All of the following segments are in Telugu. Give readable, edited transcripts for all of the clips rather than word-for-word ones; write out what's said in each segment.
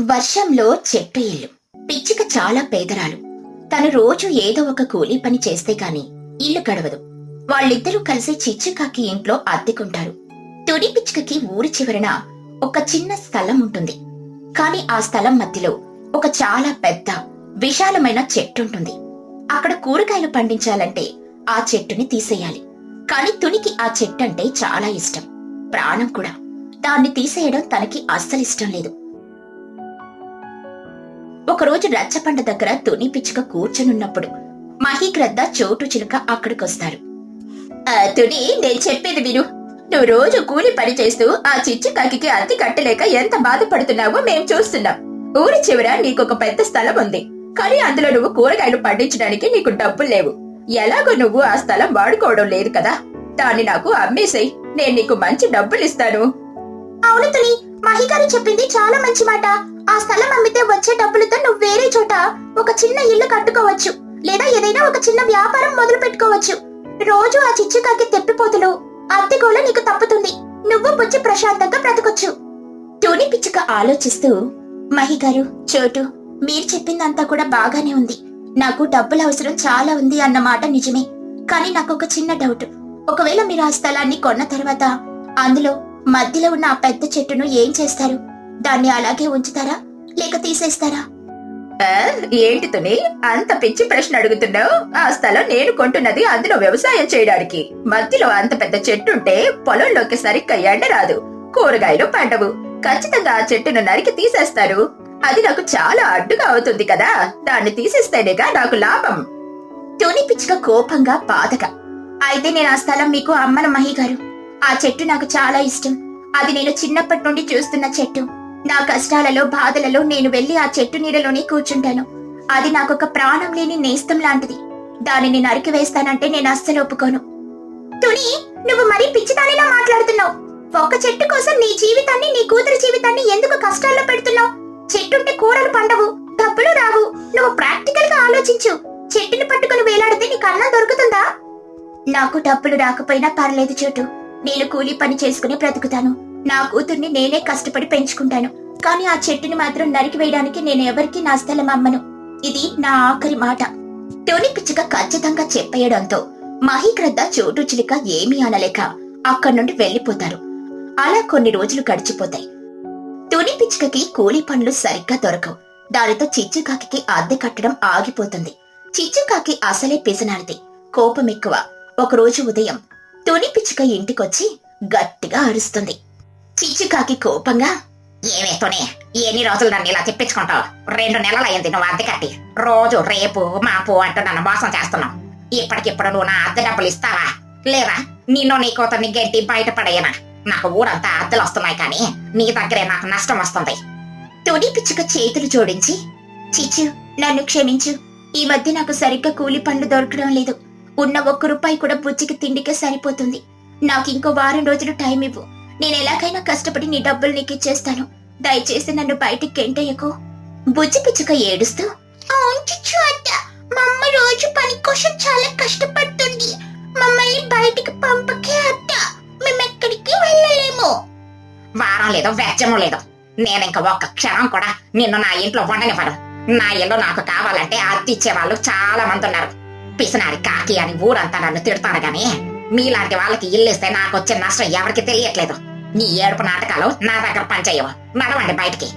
వర్షంలో చెట్టు ఇల్లు. పిచ్చుక చాలా పేదరాలు. తను రోజు ఏదో ఒక కూలీ పని చేస్తే గాని ఇల్లు గడవదు. వాళ్ళిద్దరూ కలిసి చిచ్చుకాకి ఇంట్లో అద్దెకుంటారు. తుడి పిచ్చుకకి ఊరి చివరన ఒక చిన్న స్థలం ఉంటుంది. కాని ఆ స్థలం మధ్యలో ఒక చాలా పెద్ద విశాలమైన చెట్టుంటుంది. అక్కడ కూరగాయలు పండించాలంటే ఆ చెట్టుని తీసేయాలి. కాని తునికి ఆ చెట్టంటే చాలా ఇష్టం, ప్రాణం కూడా. దాన్ని తీసేయడం తనకి అస్సలిష్టం లేదు. ఒకరోజు రచ్చబండ దగ్గర తుని పిచ్చుక కూర్చునున్నప్పుడు మహిగ్రద్ద చోటు చిలుక అక్కడికొస్తారు. తుని, నేను చెప్పేది విను. నువ్వు రోజు కూలి పని చేస్తూ ఆ చిచ్చుకాకి అద్దె కట్టలేక ఎంత బాధపడుతున్నావో మేం చూస్తున్నాం. ఊరి చివర నీకొక పెద్ద స్థలం ఉంది, కానీ అందులో నువ్వు కూరగాయలు పండించడానికి నీకు డబ్బులు లేవు. ఎలాగో నువ్వు ఆ స్థలం వాడుకోవడం లేదు కదా, దాన్ని నాకు అమ్మేసేయ్, నేను నీకు మంచి డబ్బులు ఇస్తాను. అవును తుని, మహిగారు చెప్పింది చాలా మంచి మాట. ఆ స్థలం అమ్మితే వచ్చే డబ్బులతో నువ్వు వేరే చోట ఒక చిన్న ఇల్లు కట్టుకోవచ్చు, లేదా ఏదైనా ఒక చిన్న వ్యాపారం మొదలు పెట్టుకోవచ్చు. రోజు ఆ చిచ్చుకాకి తెప్పిపోతులు అద్దెగోళ నీకు తప్పుతుంది. నువ్వు బుజ్జి ప్రశాంతంగా బ్రతకొచ్చు. తుని పిచ్చుక ఆలోచిస్తూ, మహిగారు, చోటు, మీరు చెప్పిందంతా కూడా బాగానే ఉంది. నాకు డబ్బుల అవసరం చాలా ఉంది అన్నమాట నిజమే. కానీ నాకు ఒక చిన్న డౌట్. ఒకవేళ మీరు ఆ స్థలాన్ని కొన్న తర్వాత అందులో మధ్యలో ఉన్న ఆ పెద్ద చెట్టును ఏం చేస్తారు? దాన్ని అలాగే ఉంచుతారా, లేక తీసేస్తారా? ఏంటి తుని, అంత పిచ్చి ప్రశ్న అడుగుతున్నావు? ఆ స్థలం నేను కొంటున్నది అందులో వ్యవసాయం చేయడానికి. మధ్యలో అంత పెద్ద చెట్టుంటే పొలంలోకి సరిగ్గా ఎండ రాదు, కూరగాయలు పండవు. ఖచ్చితంగా ఆ చెట్టును నరికి తీసేస్తారు. అది నాకు చాలా అడ్డుగా అవుతుంది కదా, దాన్ని తీసేస్తేనేగా నాకు లాభం. తుని పిచ్చుక కోపంగా బాధగా, అయితే నేను ఆ స్థలం మీకు అమ్మను మహిగారు. ఆ చెట్టు నాకు చాలా ఇష్టం. అది నేను చిన్నప్పటి నుండి చూస్తున్న చెట్టు. నా కష్టాలలో బాధలలో నేను వెళ్లి ఆ చెట్టు నీడలోనే కూర్చుంటాను. అది నాకొక ప్రాణం లేని నేస్తం లాంటిది. దానిని నరికి వేస్తానంటే నేను అస్సలు ఒప్పుకోను. తుని, నువ్వు మరీ పిచ్చిదానిలా మాట్లాడుతున్నావు. ఒక చెట్టు కోసం నీ జీవితాన్ని, నీ కూతురి జీవితాన్ని ఎందుకు కష్టాల్లో పెడుతున్నావు? చెట్టుంటే కూరలు పండవు, డబ్బులు రావు. నువ్వు ప్రాక్టికల్ గా ఆలోచించు. చెట్టుని పట్టుకుని వేలాడితే నీకు అన్నం దొరుకుతుందా? నాకు డబ్బులు రాకపోయినా పర్లేదు చోటు, నేను కూలీ పని చేసుకుని బ్రతుకుతాను. నా కూతుర్ని నేనే కష్టపడి పెంచుకుంటాను. కానీ ఆ చెట్టుని మాత్రం నరికి వేయడానికి నేను ఎవరికి నా స్థలం అమ్మను. ఇది నా ఆఖరి మాట. తుని పిచ్చుక ఖచ్చితంగా చెప్పేయడంతో మహిగ్రద్ద, చోటు చిలుక ఏమీ అనలేక అక్కడి నుండి వెళ్లిపోతారు. అలా కొన్ని రోజులు గడిచిపోతాయి. తుని పిచ్చుకకి కూలీ పనులు సరిగ్గా దొరకవు. దానితో చిచ్చుకాకి అద్దె కట్టడం ఆగిపోతుంది. చిచ్చుకాకి అసలే పిసినారిది, కోపం ఎక్కువ. ఒకరోజు ఉదయం తుని పిచ్చుక ఇంటికొచ్చి గట్టిగా అరుస్తుంది. చిచ్చుకాకి కోపంగా, ఏమే తుని, ఎన్ని రోజులు నన్ను ఇలా తెప్పించుకుంటావు? 2 నెలలయ్యింది నువ్వు అద్దె కట్టి. రోజు రేపు మాపు అంటూ నన్ను మోసం చేస్తున్నావు. ఇప్పటికిప్పుడు నువ్వు నా అద్దె డబ్బులు ఇస్తావా, లేదా నిన్ను నీ కూతుర్ని గడ్డి బయటపడేయనా? నాకు ఊరంతా అద్దెలు వస్తున్నాయి, కానీ నీ దగ్గరే నాకు నష్టం వస్తుంది. తుని పిచ్చుక చేతులు జోడించి, చిచ్చు, నన్ను క్షమించు. ఈ మధ్య నాకు సరిగ్గా కూలి పనులు దొరకడం లేదు. ఉన్న 1 రూపాయి కూడా బుజ్జికి తిండికే సరిపోతుంది. నాకు ఇంకో వారం రోజులు టైం ఇవ్వు. నేను ఎలాగైనా కష్టపడి నీ డబ్బులు నీకు ఇచ్చేస్తాను. దయచేసి నన్ను బయటికి గెంటేయకు. బుజ్జి పిచ్చుక ఏడుస్తూ, అవును చిచ్చు అత్త, మా అమ్మ రోజు పని కోసం చాలా కష్టపడుతుంది. మమ్మల్ని బయటికి పంపకే అత్త, మేమెక్కడికి వెళ్ళలేము. వారం లేదు, వెచ్చము లేదు. నేను ఇంకా ఒక్క క్షణం కూడా నిన్ను నా ఇంట్లో ఉండనివ్వను. నా ఇల్లు నాకు కావాలంటే అద్దె ఇచ్చే వాళ్ళు చాలా మంది ఉన్నారు. పిసినారి కాకి అని ఊరంతా నన్ను తిడతాను గాని మీలాంటి వాళ్ళకి ఇల్లేస్తే నాకు వచ్చే నష్టం ఎవరికి తెలియట్లేదు. నీ ఏడుపు నాటకాలు నా దగ్గర పనిచేయవు. నడవండి బయటికి.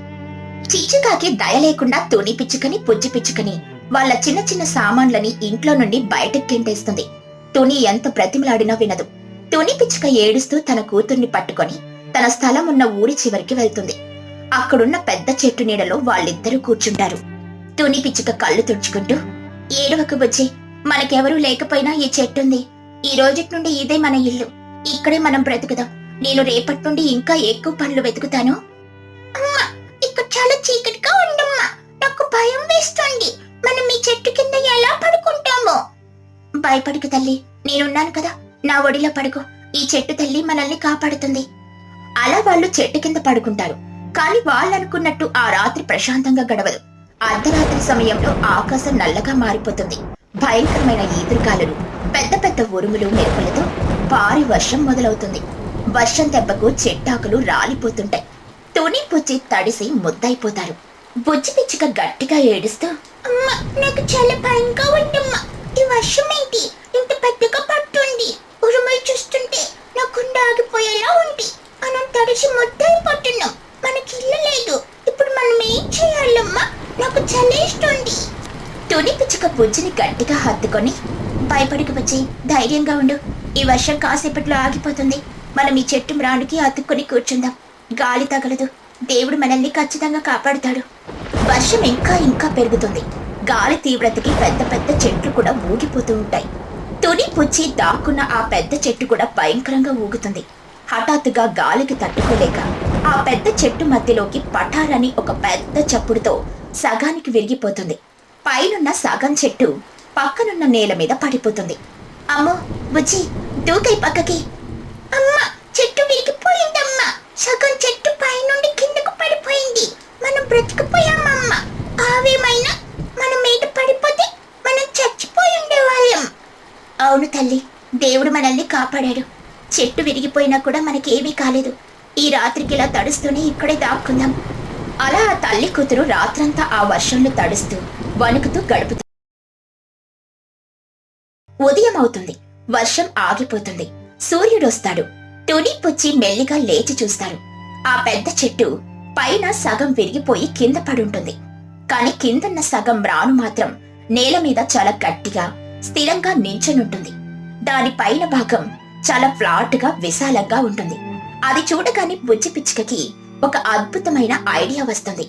చిచ్చుకాకి దయ లేకుండా తుని పిచ్చుకని, పుజ్జి పిచ్చుకని వాళ్ళ చిన్న చిన్న సామాన్లని ఇంట్లో నుండి బయటకు గెంటేస్తుంది. తుని ఎంత బ్రతిమలాడినా వినదు. తుని పిచ్చుక ఏడుస్తూ తన కూతుర్ని పట్టుకొని తన స్థలం ఉన్న ఊరి చివరికి వెళ్తుంది. అక్కడున్న పెద్ద చెట్టు నీడలో వాళ్ళిద్దరూ కూర్చుంటారు. తుని పిచ్చుక కళ్ళు తుడుచుకుంటూ, ఏడవకు బుజ్జి, మనకెవరూ లేకపోయినా ఈ చెట్టుంది. ఈ రోజుటి నుండి ఇదే మన ఇల్లు. ఇక్కడే మనం బ్రతుకుదాం. నేను రేపటి నుండి ఇంకా ఎక్కువ పనులు వెతుకుతాను. అమ్మా, ఇక్కడ చాలా చీకటిగా ఉండమ్మా, నాకు భయం వేస్తుంది. మనం ఈ చెట్టు కింద ఎలా పడుకుంటామో? భయపడకు తల్లి, నేనున్నాను కదా, నా ఒడిలో పడుకో. ఈ చెట్టు తల్లి మనల్ని కాపాడుతుంది. అలా వాళ్ళు చెట్టు కింద పడుకుంటారు. కాని వాళ్ళనుకున్నట్టు ఆ రాత్రి ప్రశాంతంగా గడవదు. అర్ధరాత్రి సమయంలో ఆకాశం నల్లగా మారిపోతుంది. భయంకరమైన ఈదురుగాలులు, పెద్ద పెద్ద ఉరుములు, మెరుపులతో భారీ వర్షం మొదలవుతుంది. వర్షం దెబ్బకు చెట్టాకులు రాలిపోతుంటాయి. తుని పుచ్చి తడిసి ముద్దయిపోతారు. బుజ్జి పిచ్చుక గట్టిగా ఏడుస్తూ, అమ్మా నాకు చాలా భయంగా ఉందమ్మా. ఈ వర్షం ఏంటి ఇంత పెద్దగా పడుతుంది? ఉరుములు చూస్తుంటే నా గుండె ఆగిపోయేలా ఉంది. మనం తడిసి మొద్దైపోతున్నాం. మనకి ఇల్లు లేదు. ఇప్పుడు మనం ఏం చేయాలమ్మా? నాకు చలేస్తుంది. తుని పిచ్చుక బుజ్జిని గట్టిగా హత్తుకొని, భయపడికి వచ్చి ధైర్యంగా ఉండు. ఈ వర్షం కాసేపట్లో ఆగిపోతుంది. మనం ఈ చెట్టు మ్రానికి అతుక్కొని కూర్చుందాం. గాలి తగలదు. దేవుడు మనల్ని ఖచ్చితంగా కాపాడుతాడు. వర్షం ఇంకా ఇంకా పెరుగుతుంది. గాలి తీవ్రతకి పెద్ద పెద్ద చెట్లు కూడా ఊగిపోతూ ఉంటాయి. తుని పుచ్చి దాక్కున్న ఆ పెద్ద చెట్టు కూడా భయంకరంగా ఊగుతుంది. హఠాత్తుగా గాలికి తట్టుకోలేక ఆ పెద్ద చెట్టు మధ్యలోకి పఠారని ఒక పెద్ద చప్పుడుతో సగానికి విరిగిపోతుంది. పైనున్న సగం చెట్టు పక్కనున్న నేల మీద పడిపోతుంది. అమ్మో బుజ్జి, దూకై పక్కకి. అమ్మా చెట్టు విరిగిపోయిందమ్మా. సగం చెట్టు పైనుండి కిందకు పడిపోయింది. మనం బ్రతికిపోయామమ్మా. ఆవేమైనా మన మీద పడిపోతే మనం చచ్చిపోయి ఉండేవాళ్ళం. అవును తల్లి, దేవుడు మనల్ని కాపాడాడు. చెట్టు విరిగిపోయినా కూడా మనకేమీ కాలేదు. ఈ రాత్రికి ఇలా తడుస్తూనే ఇక్కడే దాక్కుందాం. అలా ఆ తల్లి కూతురు రాత్రంతా ఆ వర్షంలో తడుస్తూ వణుకుతూ గడుపుతుంది. ఉదయం అవుతుంది. వర్షం ఆగిపోతుంది. సూర్యుడొస్తాడు. తుని పుచ్చి మెల్లిగా లేచి చూస్తారు. ఆ పెద్ద చెట్టు పైన సగం విరిగిపోయి కింద పడుంటుంది. కాని కిందన్న సగం రాను మాత్రం నేల మీద చాలా గట్టిగా స్థిరంగా నించునుంటుంది. దాని పైన భాగం చాలా ఫ్లాట్ గా విశాలంగా ఉంటుంది. అది చూడగానే బుజ్జి పిచ్చుకకి ఒక అద్భుతమైన ఐడియా వస్తుంది.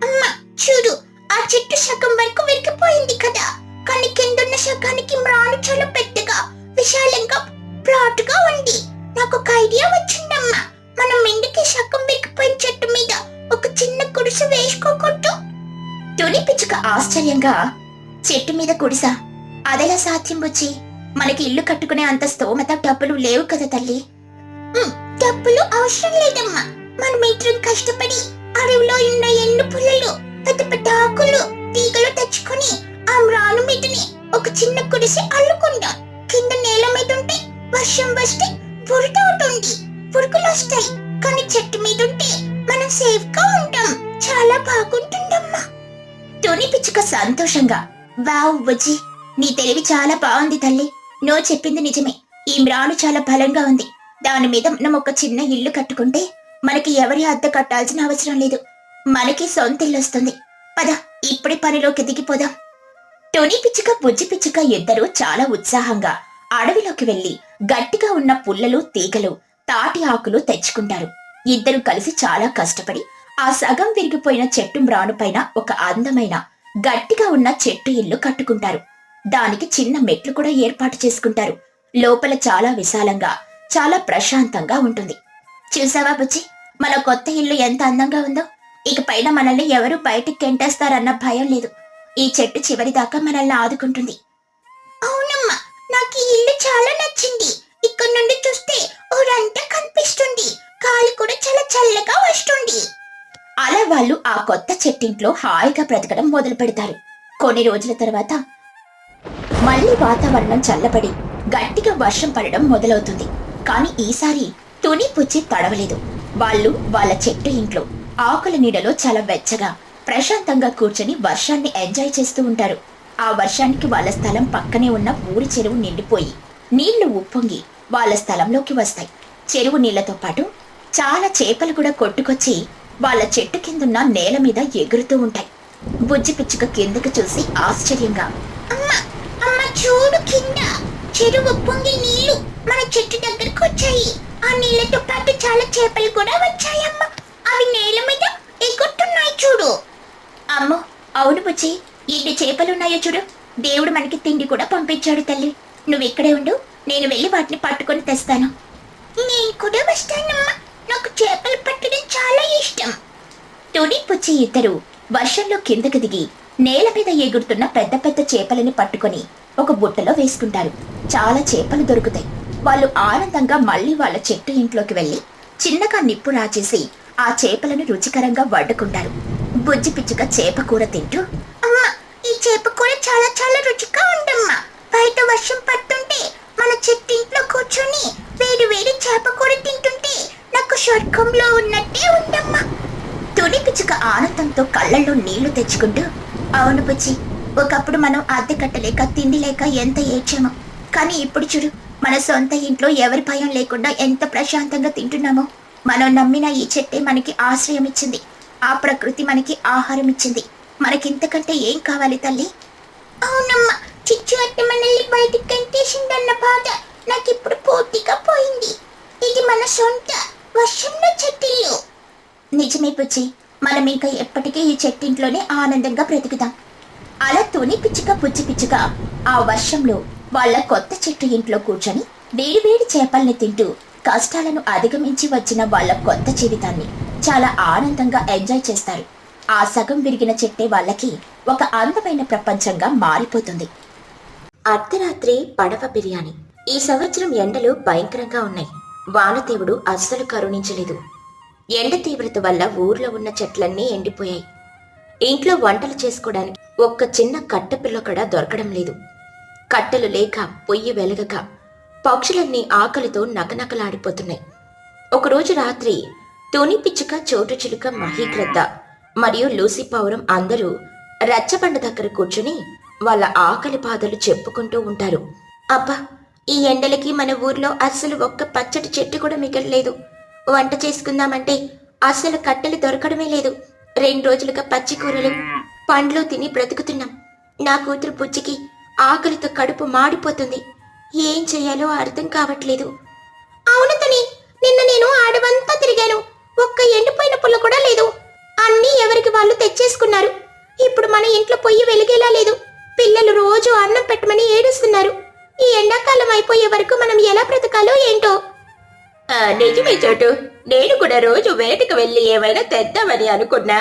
అమ్మా చూడు, ఆ చెట్టు సగం వరకు విరిగిపోయింది కదా, కానీ కిందున్న సగానికి మ్రాను చాలా పెద్దగా విశాలంగా ఫ్లాట్ గా ఉంది. నాకు ఒక ఐడియా వచ్చిందమ్మా. మనం ఎందుకు సగం విరిగిపోయిన చెట్టు మీద ఒక చిన్న గుడిసె వేసుకోకూడదు? తుని పిచ్చుక ఆశ్చర్యంగా, చెట్టు మీద గుడిసా? అదెలా సాధ్యం బుజ్జి? మనకి ఇల్లు కట్టుకునే అంత స్తోమత డబ్బులు లేవు కదా తల్లి. డబ్బులు అవసరం లేదమ్మా. మనమిద్దరం కష్టపడి అడవిలో ఉన్న ఎండు పుల్లలు, పెద్ద పెద్ద ఆకులు, తీగలు తెచ్చుకొని ఆ మ్రాను మీదని ఒక చిన్న గుడిసె అల్లుకుందాం. కింద నేల మీద ఉంటే వర్షం వస్తే బురద అవుతుంది, పురుగులు వస్తాయి. కానీ చెట్టు మీద ఉంటే మనం సేఫ్ గా ఉంటాం. చాలా బాగుంటుందమ్మా. తుని పిచ్చుక సంతోషంగా, వావ్ బుజ్జి, నీ తెలివి చాలా బాగుంది తల్లి. నువ్వు చెప్పింది నిజమే. ఈ మ్రాను చాలా బలంగా ఉంది. దాని మీద మనం ఒక చిన్న ఇల్లు కట్టుకుంటే మనకి ఎవరి అద్దె కట్టాల్సిన అవసరం లేదు. మనకి సొంత ఇల్లు వస్తుంది. పద ఇప్పుడే పనిలోకి దిగిపోదాం. తుని పిచ్చుక బుజ్జి పిచ్చుక ఇద్దరూ చాలా ఉత్సాహంగా అడవిలోకి వెళ్లి గట్టిగా ఉన్న పుల్లలు, తీగలు, తాటి ఆకులు తెచ్చుకుంటారు. ఇద్దరు కలిసి చాలా కష్టపడి ఆ సగం విరిగిపోయిన చెట్టు మ్రాను పైన ఒక అందమైన గట్టిగా ఉన్న చెట్టు ఇల్లు కట్టుకుంటారు. దానికి చిన్న మెట్లు కూడా ఏర్పాటు చేసుకుంటారు. లోపల చాలా విశాలంగా, చాలా ప్రశాంతంగా ఉంటుంది. చూసావా బుజ్జి, మన కొత్త ఇల్లు ఎంత అందంగా ఉందో. ఇక పైన మనల్ని ఎవరు బయటికి గెంటేస్తారన్న భయం లేదు. ఈ చెట్టు చివరి దాకా మనల్ని ఆదుకుంటుంది. అవునమ్మా, నాకు ఈ ఇల్లు చాలా నచ్చింది. ఇక్కడ నుండి చూస్తే ఊరంతా కనిపిస్తుంది. గాలి కూడా చాలా చల్లగా వస్తుంది. అలా వాళ్ళు ఆ కొత్త చెట్టింట్లో హాయిగా బ్రతకడం మొదలు పెడతారు. కొన్ని రోజుల తర్వాత మళ్ళీ వాతావరణం చల్లబడి గట్టిగా వర్షం పడడం మొదలవుతుంది. కాని ఈసారి తుని పుచ్చి తడవలేదు. వాళ్ళు వాళ్ళ చెట్టు ఇంట్లో ఆకుల నీడలో చాలా వెచ్చగా ప్రశాంతంగా కూర్చొని వర్షాన్ని ఎంజాయ్ చేస్తూ ఉంటారు. ఆ వర్షానికి వాళ్ళ స్థలం పక్కనే ఉన్న ఊరి చెరువు నిండిపోయి నీళ్లు ఉప్పొంగి వాళ్ళ స్థలంలోకి వస్తాయి. చెరువు నీళ్లతో పాటు చాలా చేపలు కూడా కొట్టుకొచ్చి వాళ్ళ చెట్టు కిందున్న నేల మీద ఎగురుతూ ఉంటాయి. బుజ్జి పిచ్చుక కిందకు చూసి ఆశ్చర్యంగా, అమ్మా అమ్మా చూడు, కింద చెరువు పొంగి నీళ్లు మన చెట్టు దగ్గరకు వచ్చాయి. ఆ నీళ్లతో పాటు చాలా చేపలు కూడా వచ్చాయమ్మా. అవి నేల మీద ఎగురుతున్నాయి చూడు. అమ్మో అవును బుజ్జి, ఎన్ని చేపలున్నాయో చూడు. దేవుడు మనకి తిండి కూడా పంపించాడు తల్లి. నువ్వు ఇక్కడే ఉండు, నేను వెళ్ళి వాటిని పట్టుకొని తెస్తాను. నేను కూడా వస్తానమ్మా. నాకు చేపలు పట్టడం చాలా ఇష్టం. తుని పుచ్చి ఇద్దరు వర్షంలో కిందకు దిగి నేల మీద ఎగురుతున్న పెద్ద పెద్ద చేపలని పట్టుకొని ఒక బుట్టలో వేసుకుంటారు. చాలా చేపలు దొరుకుతాయి. వాళ్ళు ఆనందంగా మళ్ళీ వాళ్ళ చెట్టు ఇంట్లోకి వెళ్లి చిన్నగా నిప్పు రాచేసి ఆ చేపలను రుచికరంగా వండుకుంటారు. బుజ్జి పిచ్చుక చేప కూర తింటూ, అమ్మా ఈ చేప కూర చాలా చాలా రుచిగా ఉందమ్మా. బయట వర్షం పడుతుంటే మన చెట్టు ఇంట్లో కూర్చొని వేడి వేడి చేప కూర తింటుంటే నాకు స్వర్గంలో ఉన్నట్టే ఉందమ్మా. తుని పిచ్చుక ఆనందంతో కళ్ళల్లో నీళ్లు తెచ్చుకుంటూ, అవును బుజ్జి, ఒకప్పుడు మనం అద్దె కట్టలేక తిండి లేక ఎంత ఏడ్చామో, కానీ ఇప్పుడు చూడు, మన సొంత ఇంట్లో ఎవరి భయం లేకుండా ఎంత ప్రశాంతంగా తింటున్నామో. మనం నమ్మిన ఈ చెట్టే మనకి ఆశ్రయం ఇచ్చింది, ఆ ప్రకృతి మనకి ఆహారం ఇచ్చింది. మనకింతకంటే ఏం కావాలి తల్లి? అవునమ్మా, చిచ్చు అట్టి మనల్ని బయటికి గంటేసిందన్న బాధ నాకిప్పుడు పూర్తిగా పోయింది. ఇది మన సొంత వర్షంలో చెట్టిల్లు. నిజమే బుజ్జి, మనం ఇంకా ఎప్పటికీ ఈ చెట్టింట్లోనే ఆనందంగా బ్రతుకుతాం. అలా తుని పిచ్చుక బుజ్జి పిచ్చుక ఆ వర్షంలో వాళ్ళ కొత్త చెట్టు ఇంట్లో కూర్చొని వేడివేడి చేపల్ని తింటూ కష్టాలను అధిగమించి వచ్చిన వాళ్ళ కొత్త జీవితాన్ని చాలా ఆనందంగా ఎంజాయ్ చేస్తారు. ఆ సగం విరిగిన చెట్టే వాళ్ళకి ఒక అందమైన ప్రపంచంగా మారిపోతుంది. అర్ధరాత్రి పడవ బిర్యానీ. ఈ సంవత్సరం ఎండలు భయంకరంగా ఉన్నాయి. వానదేవుడు అస్సలు కరుణించలేదు. ఎండ తీవ్రత వల్ల ఊర్లో ఉన్న చెట్లన్నీ ఎండిపోయాయి. ఇంట్లో వంటలు చేసుకోవడానికి ఒక్క చిన్న కట్టెపిల్ల కూడా దొరకడం లేదు. కట్టెలు లేక పొయ్యి వెలగక పక్షులన్నీ ఆకలితో నకనకలాడిపోతున్నాయి. ఒకరోజు రాత్రి తుని పిచ్చుక, చోటు చిలుక, మహీగ్రద్ద మరియు లూసీ పావురం అందరూ రచ్చబండ దగ్గర కూర్చుని వాళ్ళ ఆకలి బాధలు చెప్పుకుంటూ ఉంటారు. అబ్బా, ఈ ఎండలకి మన ఊర్లో అస్సలు ఒక్క పచ్చటి చెట్టు కూడా మిగలలేదు. వంట చేసుకుందామంటే అస్సలు కట్టెలు దొరకడమే లేదు. 2 రోజులుగా పచ్చి కూరలు, పండ్లు తిని బ్రతుకుతున్నాం. నా కూతురు బుజ్జికి ఆకలితో కడుపు మాడిపోతుంది. ఏం చెయ్యాలో అర్థం కావట్లేదు. అవును తని, నిన్న నేను ఆడవంతా తిరిగాను. ఒక్క ఎండిపోయిన పుల్ల కూడా లేదు. అన్నీ ఎవరికి వాళ్ళు తెచ్చేసుకున్నారు. ఇప్పుడు మన ఇంట్లో పొయ్యి వెలిగేలా లేదు. పిల్లలు రోజు అన్నం పెట్టమని ఏడుస్తున్నారు. ఈ ఎండాకాలం అయిపోయే వరకు మనం ఎలా బ్రతకాలో ఏంటో. నిజమే చోటు, నేను కూడా రోజు వేటకు వెళ్ళి ఏమైనా తెద్దామని అనుకున్నా.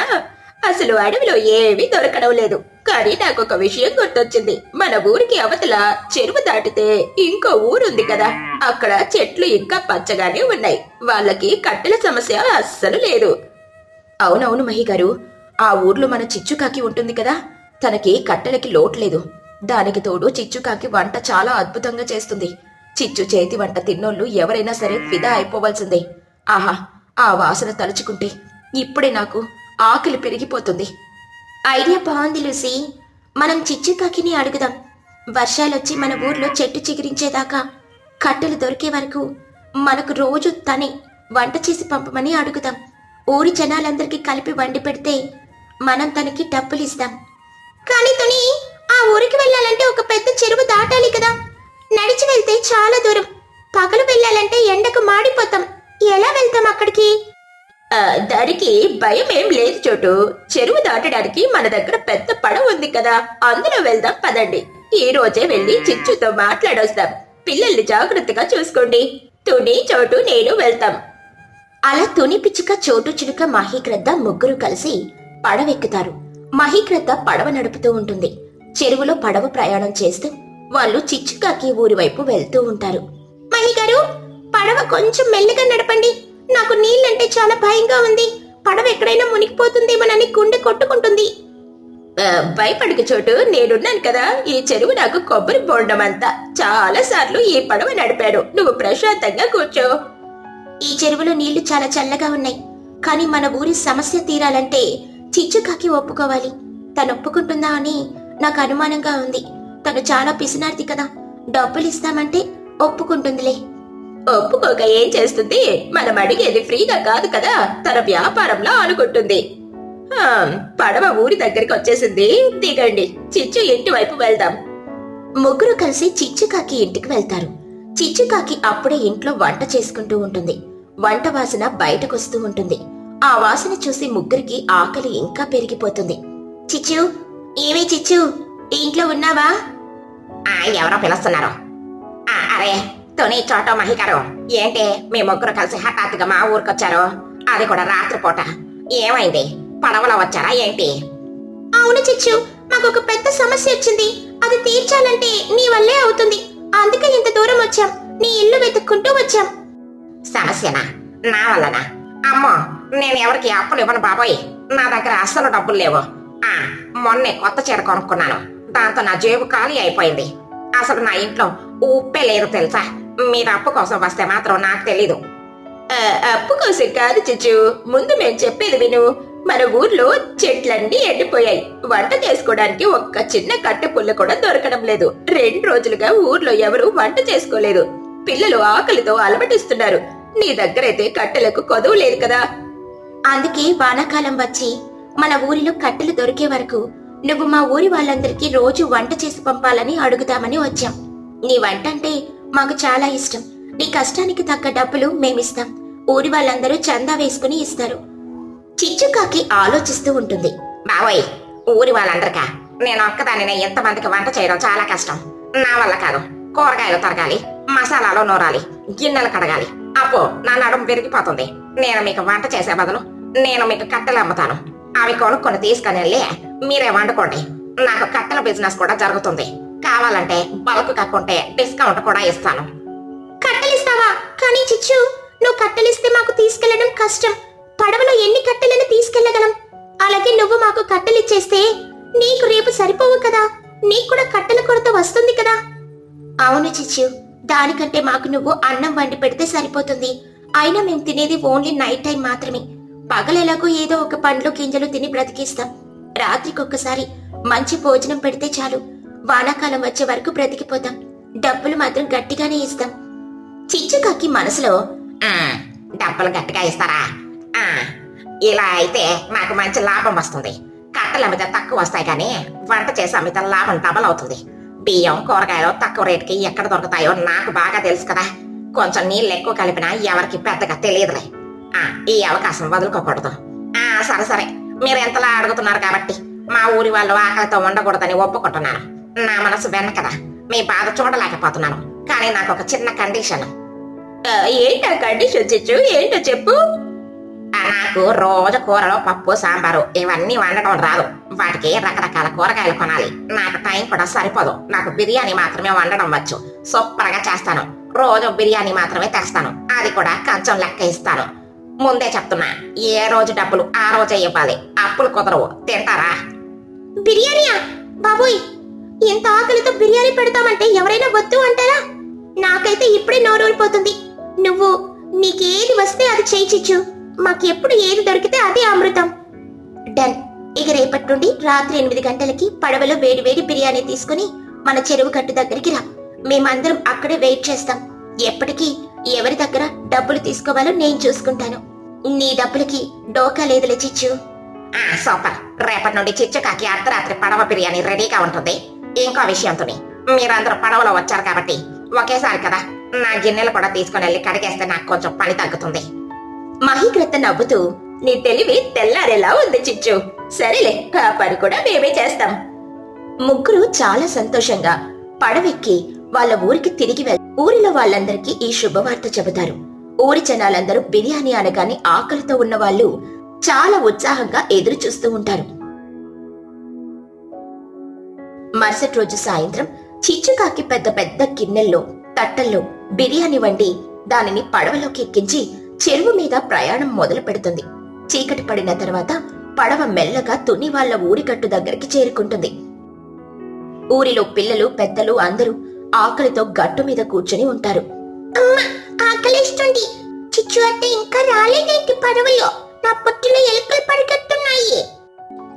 అసలు అడవిలో ఏమీ దొరకడం లేదు. కానీ నాకు ఒక విషయం గుర్తొచ్చింది. మన ఊరికి అవతల చెరువు దాటితే ఇంకో ఊరుంది కదా, అక్కడ చెట్లు ఇంకా పచ్చగానే ఉన్నాయి. వాళ్ళకి కట్టెల సమస్య అస్సలు లేదు. అవునవును మహి గారు, ఆ ఊర్లో మన చిచ్చుకాకి ఉంటుంది కదా, తనకి కట్టెలకి లోటు లేదు. దానికి తోడు చిచ్చుకాకి వంట చాలా అద్భుతంగా చేస్తుంది. చిచ్చు చేతి వంట తిన్నోళ్ళు ఎవరైనా సరే ఫిదా అయిపోవాల్సిందే. ఆహా, ఆ వాసన తలుచుకుంటే ఇప్పుడే నాకు ఆకలి పెరిగిపోతుంది. ఐడియా బాగుంది లూసీ. మనం చిచ్చుకాకిని అడుగుదాం. వర్షాలొచ్చి మన ఊర్లో చెట్టు చిగురించేదాకా కట్టెలు దొరికే వరకు మనకు రోజు తనే వంట చేసి పంపమని అడుగుదాం. ఊరి జనాలందరికీ కలిపి వండి పెడితే మనం తనకి డబ్బులు ఇస్తాం. కానీ తుని, ఆ ఊరికి వెళ్ళాలంటే ఒక పెద్ద చెరువు దాటాలి కదా. నడిచి వెళ్తే చాలా దూరం. పగలు వెళ్ళాలంటే ఎండకు మాడిపోతాం. ఎలా వెళ్తాం అక్కడికి? దానికి భయం ఏం లేదు చోటు. చెరువు దాటడానికి మన దగ్గర పెద్ద పడవ ఉంది కదా, అందులో వెళ్దాం పదండి. ఈ రోజే వెళ్ళి చిచ్చుతో మాట్లాడొస్తాం. పిల్లల్ని జాగ్రత్తగా చూసుకోండి. తుని, చోటు, నేను వెళ్తాం. అలా తుని పిచ్చుక, చోటు చిలుక, మహీగ్రద్ద ముగ్గురు కలిసి పడవెక్కుతారు. మహీగ్రద్ద పడవ నడుపుతూ ఉంటుంది. చెరువులో పడవ ప్రయాణం చేస్తూ వాళ్ళు చిచ్చుకాకి ఊరి వైపు వెళ్తూ ఉంటారు. మహిగారు, పడవ కొంచెం మెల్లగా నడపండి. నాకు నీళ్ళంటే చాలా భయంగా ఉంది. పడవ ఎక్కడైనా మునిగిపోతుందేమోనని గుండె కొట్టుకుంటుంది. భయపడకు చోటు, నేనున్నాను కదా. ఈ చెరువు నాకు కొబ్బరి బోండం అంతా. చాలా సార్లు ఈ పడవ నడిపాను. నువ్వు ప్రశాంతంగా కూర్చో. ఈ చెరువులో నీళ్లు చాలా చల్లగా ఉన్నాయి. కానీ మన ఊరి సమస్య తీరాలంటే చిచ్చుకాకి ఒప్పుకోవాలి. తను ఒప్పుకుంటుందా అని నాకు అనుమానంగా ఉంది. తను చాలా పిసినార్ది కదా, డబ్బులు ఇస్తామంటే ఒప్పుకుంటుందిలే. ఒప్పుకోక ఏం చేస్తుంది? మనం అడిగేది ఫ్రీగా కాదు కదా, తన వ్యాపారంలో అనుకుంటుంది. పడవ ఊరి దగ్గరికి వచ్చేసింది, దిగండి. చిచ్చు ఇంటి వైపు వెళ్దాం. ముగ్గురు కలిసి చిచ్చుకాకి ఇంటికి వెళ్తారు. చిచ్చుకాకి అప్పుడే ఇంట్లో వంట చేసుకుంటూ ఉంటుంది. వంట వాసన బయటకొస్తూ ఉంటుంది. ఆ వాసన చూసి ముగ్గురికి ఆకలి ఇంకా పెరిగిపోతుంది. చిచ్చు, ఏమీ చిచ్చు, ఇంట్లో ఉన్నావా? ఎవరో పిలుస్తున్నారు. అరే తుని, చోటు, మహిగారు, ఏంటి మీ ముగ్గురు కలిసి హఠాత్తుగా మా ఊరికొచ్చారు? అది కూడా రాత్రిపూట. ఏమైంది? పడవలో వచ్చారా ఏంటి? అవును చిచ్చు, మాకు ఒక పెద్ద సమస్య వచ్చింది. అది తీర్చాలంటే నీ వల్లే అవుతుంది. అందుకే ఇంత దూరం వచ్చాం. నీ ఇల్లు వెతుక్కుంటూ వచ్చాం. సమస్యనా? నా వల్లనా? అమ్మో, నేను ఎవరికి అప్పులు ఇవ్వను బాబోయ్. నా దగ్గర అస్సలు డబ్బులు లేవు. మొన్నే కొత్త చీర కొనుక్కున్నాను. దాంతో నా జేబు ఖాళీ అయిపోయింది. అసలు నా ఇంట్లో ఉప్పే లేదు తెలుసా. మీరు అప్పు కోసం వస్తే మాత్రం నాకు తెలీదు. అప్పు కోసం కాదు చిచ్చు, ముందు మేము చెప్పేది విను. మన ఊర్లో చెట్లన్నీ ఎండిపోయాయి. వంట చేసుకోవడానికి ఒక్క చిన్న కట్టె పుల్ల కూడా దొరకడం లేదు. 2 రోజులుగా ఊర్లో ఎవరు వంట చేసుకోలేదు. పిల్లలు ఆకలితో అలమటిస్తున్నారు. నీ దగ్గరైతే కట్టెలకు కొదువు లేదు కదా. అందుకే వానాకాలం వచ్చి మన ఊరిలో కట్టెలు దొరికే వరకు నువ్వు మా ఊరి వాళ్ళందరికీ రోజు వంట చేసి పంపాలని అడుగుతామని వచ్చాం. నీ వంట అంటే మాకు చాలా ఇష్టం. నీ కష్టానికి తగ్గ డబ్బులు మేమిస్తాం. ఊరి వాళ్ళందరూ చందా వేసుకుని ఇస్తారు. చిచ్చుకాకి ఆలోచిస్తూ ఉంటుంది. బావోయ్, ఊరి వాళ్ళందరికా నేను ఒక్కదానినే ఎంతమందికి వంట చేయడం చాలా కష్టం. నా వల్ల కాదు. కూరగాయలు తరగాలి, మసాలాలు నూరాలి, గిన్నెలు కడగాలి. అప్పో నా నడుము పెరిగిపోతుంది. నేను మీకు వంట చేసే బదులు నేను మీకు కట్టెలు అమ్ముతాను. అవి కొనుక్కొని తీసుకుని వెళ్ళి మీరే వండుకోండి. నాకు కట్టెల బిజినెస్ కూడా జరుగుతుంది. కావాలంటే బల్క్ కక్కుంటే డిస్కౌంట్ కూడా ఇస్తాను. కట్టెలిస్తావా? కానీ చిచ్చు, నువ్వు కట్టెలిస్తే మాకు తీసుకెళ్లడం కష్టం. పడవలో ఎన్ని కట్టెలను తీసుకెళ్లగలం? అలాగే నువ్వు మాకు కట్టెలిచ్చేస్తే నీకు రేపు సరిపోవు కదా. నీకు కూడా కట్టెల కొరత వస్తుంది కదా. అవును చిచ్చు, దానికంటే మాకు నువ్వు అన్నం వండి పెడితే సరిపోతుంది. అయినా మేము తినేది ఓన్లీ నైట్ టైం మాత్రమే. పగలెలాగో ఏదో ఒక పండ్లు గింజలు తిని బ్రతికిస్తాం. రాత్రికొక్కసారి మంచి భోజనం పెడితే చాలు. వానాకాలం వచ్చే వరకు బ్రతికిపోతాం. డబ్బులు మాత్రం గట్టిగానే ఇస్తాం. చిచ్చుకాకి మనసులో డబ్బులు గట్టిగా ఇస్తారా? ఇలా అయితే నాకు మంచి లాభం వస్తుంది. కట్టెలు అమ్మితే తక్కువ వస్తాయి కానీ వంట చేసి అమ్మితే లాభం డబల్ అవుతుంది. బియ్యం కూరగాయలు తక్కువ రేటుకి ఎక్కడ దొరుకుతాయో నాకు బాగా తెలుసు కదా. కొంచెం నీళ్ళు ఎక్కువ కలిపినా ఎవరికి పెద్దగా తెలియదులే. ఈ అవకాశం వదులుకోకూడదు. సరే సరే, మీరు ఎంతలా అడుగుతున్నారు కాబట్టి మా ఊరి వాళ్ళు ఆకలితో ఉండకూడదని ఒప్పుకుంటున్నాను. నా మనసు వెన్న కదా, మీ బాధ చూడలేకపోతున్నాను. కానీ నాకు ఒక చిన్న కండిషన్. ఏంటో కండిషన్ చిచ్చు? ఏంటో చెప్పు. నాకు రోజు కూరలో పప్పు సాంబారు ఇవన్నీ వండడం రాదు. వాటికి రకరకాల కూరగాయలు కొనాలి. నాకు టైం కూడా సరిపోదు. నాకు బిర్యానీ మాత్రమే వండడం వచ్చు. సూపర్ గా చేస్తాను. రోజు బిర్యానీ మాత్రమే తెస్తాను. అది కూడా కొంచెం లెక్క ఇస్తాను. ముందే చెప్తున్నా, ఏ రోజు డబ్బులు ఆ రోజే ఇవ్వాలి. అప్పులు కుదరవు. తింటారా? బిర్యానీయా? బాబోయ్, ఇంత ఆకలితో బిర్యానీ పెడతామంటే ఎవరైనా వద్దు అంటారా? నాకైతే ఇప్పుడే నోరూరిపోతుంది. నువ్వు నీకేది వస్తే అది చేయి చిచ్చు. మాకెప్పుడు ఏది దొరికితే అదే అమృతం. డన్. ఇక రేపటి నుండి రాత్రి 8 గంటలకి పడవలో వేడి వేడి బిర్యానీ తీసుకుని మన చెరువు గట్టు దగ్గరికి రా. మేమందరం అక్కడే వెయిట్ చేస్తాం. ఎప్పటికీ ఎవరి దగ్గర డబ్బులు తీసుకోవాలో నేను చూసుకుంటాను. నీ డబ్బులకి డోకా లేదులే చిచ్చు. సూపర్. రేపటి నుండి చిచ్చుకాకి అర్ధరాత్రి పడవ బిర్యానీ రెడీగా ఉంటుంది. ఇంకో విషయంతో, మీరందరూ పడవలో వచ్చారు కాబట్టి ఒకేసారి కదా నా గిన్నెలు కూడా తీసుకుని వెళ్ళి కడిగేస్తే నాకు కొంచెం పని తగ్గుతుంది. మహీకృత నవ్వుతూ, నీ తెలివి తెల్లారేలా ఉంది చిచ్చు. సరేలే, ఆ పని కూడా మేమే చేస్తాం. ముగ్గురు చాలా సంతోషంగా పడవెక్కి వాళ్ళ ఊరికి తిరిగి ఊరిలో వాళ్ళందరికీ ఈ శుభవార్త చెబుతారు. ఊరి జనాలందరూ బిర్యానీ అనగానే ఆకలితో ఉన్న వాళ్ళు చాలా ఉత్సాహంగా ఎదురు చూస్తూ ఉంటారు. మరుసటి రోజు సాయంత్రం చిచ్చుకాకి పెద్ద పెద్ద గిన్నెల్లో తట్టల్లో బిర్యానీ వండి దానిని పడవలోకి ఎక్కించి చెరువు మీద ప్రయాణం మొదలు పెడుతుంది. చీకటి పడిన తర్వాత పడవ మెల్లగా తుని వాళ్ళ ఊరికట్టు దగ్గరికి చేరుకుంటుంది. ఊరిలో పిల్లలు పెద్దలు అందరూ ఆకలితో గట్టు మీద కూర్చుని ఉంటారు. అమ్మా, ఆకలిస్తుంది. చిచ్చు అంటే ఇంకా రాలేదేంటి పడవలో? నా పొట్టులో ఎలుకలు పరిగెడుతున్నాయి.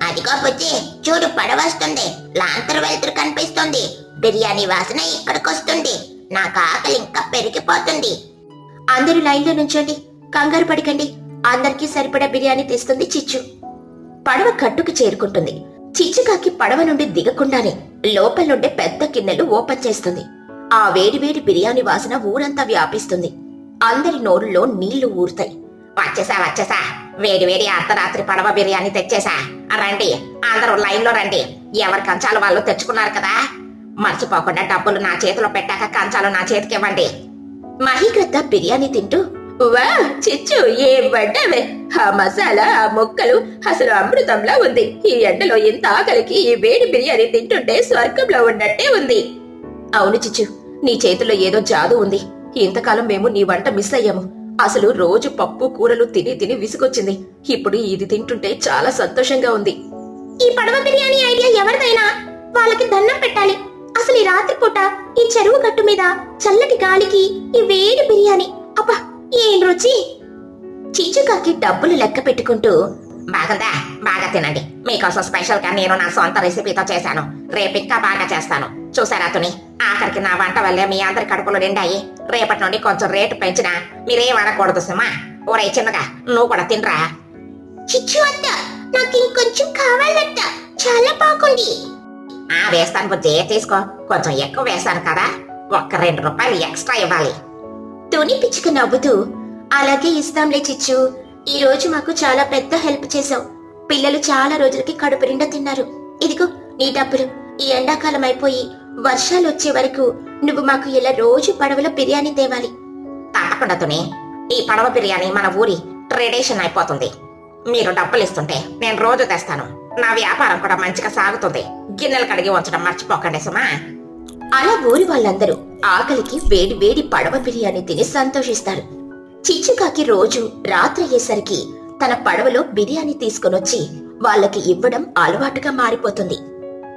అదిగో బుజ్జి, చూడు పడవ వస్తుంది. లాంతరు వెలుతురు కనిపిస్తుంది. బిర్యానీ వాసన ఇక్కడికొస్తుంది. నాకు ఆకలి ఇంకా పెరిగిపోతుంది. అందరూ లైన్లో నుంచోండి. కంగారు పడకండి. అందరికీ సరిపడా బిర్యానీ తెస్తుంది చిచ్చు. పడవ కట్టుకు చేరుకుంటుంది. చిచ్చుకాకి పడవ నుండి దిగకుండానే లోపల నుండే పెద్ద గిన్నెలు ఓపెన్ చేస్తుంది. ఆ వేడివేడి బిర్యానీ వాసన ఊరంతా వ్యాపిస్తుంది. అందరి నోరుల్లో నీళ్లు ఊరుతాయి. వచ్చేసా. వేడి వేడి అర్ధరాత్రి పడవ బిర్యానీ తెచ్చేసా. రండి, అందరూ లైన్ లో రండి. ఎవరి కంచాలు వాళ్ళు తెచ్చుకున్నారు కదా. మర్చిపోకుండా డబ్బులు నా చేతిలో పెట్టాక కంచాలు నా చేతికి ఇవ్వండి. మహీకృత బిర్యానీ తింటూ, వా చిచ్చు, ఏం వండావే! ఆ మసాలా, ఆ ముక్కలు అసలు అమృతంలా ఉంది. ఈ ఎండలో ఇంత ఆకలికి ఈ వేడి బిర్యానీ తింటుంటే స్వర్గంలో ఉన్నట్టే ఉంది. అవును చిచ్చు, నీ చేతిలో ఏదో జాదు ఉంది. ఇంతకాలం మేము నీ వంట మిస్ అయ్యాము. అసలు రోజు పప్పు కూరలు తిని తిని విసుగొచ్చింది. ఇప్పుడు ఇది తింటుంటే చాలా సంతోషంగా ఉంది. ఈ పడవ బిర్యానీ ఐడియా ఎవరిదైనా వాళ్ళకి దండం పెట్టాలి. అసలు ఈ రాత్రిపూట ఈ చెరువు గట్టు మీద చల్లటి గాలికి ఈ వేడి బిర్యానీ, అబ్బా ఏం రుచి! చిచ్చుకాకి డబ్బులు లెక్క పెట్టుకుంటూ, బాగుందా? బాగా తినండి. మీకోసం స్పెషల్ గా నేను నా సొంత రెసిపీతో చేశాను. రేపు ఇంకా బాగా చేస్తాను. చూసారా తుని, ఆఖరికి నా వంట వల్లే మీ అందరి కడుపులు నిండాయి. రేపటి నుండి కొంచెం రేటు పెంచినా మీరేం అడగకూడదు సుమా. ఓరే చిన్నగా, నువ్వు కూడా తినరా. చిచ్చు అత్త, నాకు ఇంకొంచెం కావాలత్త, చాలా బాగుంది. వేస్తాను బుజ్జి, తీసుకో. కొంచెం ఎక్కువ వేశాను కదా, ఒక్క 2 రూపాయలు ఎక్స్ట్రా ఇవ్వాలి. తుని పిచ్చుక నవ్వుతూ, అలాగే ఇస్తాంలే చిచ్చు. ఈ రోజు మాకు చాలా పెద్ద హెల్ప్ చేశావు. పిల్లలు చాలా రోజులకి కడుపు నిండా తిన్నారు. ఇదిగో నీ డబ్బులు. ఈ ఎండాకాలం అయిపోయి వర్షాలు వచ్చే వరకు నువ్వు మాకు ఇలా రోజు పడవలో బిర్యానీ తేవాలి. తప్పకుండా తుని, ఈ పడవ బిర్యానీ మన ఊరి ట్రెడిషన్ అయిపోతుంది. మీరు డబ్బులు ఇస్తుంటే నేను రోజు తెస్తాను. నా వ్యాపారం కూడా మంచిగా సాగుతుంది. గిన్నెలు కడిగి ఉంచడం మర్చిపోకండి సుమా. అలా ఊరి వాళ్ళందరూ ఆకలికి వేడి వేడి పడవ బిర్యానీ తిని సంతోషిస్తారు. చిచ్చుకాకి రోజు రాత్రి అయ్యేసరికి తన పడవలో బిర్యానీ తీసుకొనొచ్చి వాళ్ళకి ఇవ్వడం అలవాటుగా మారిపోతుంది.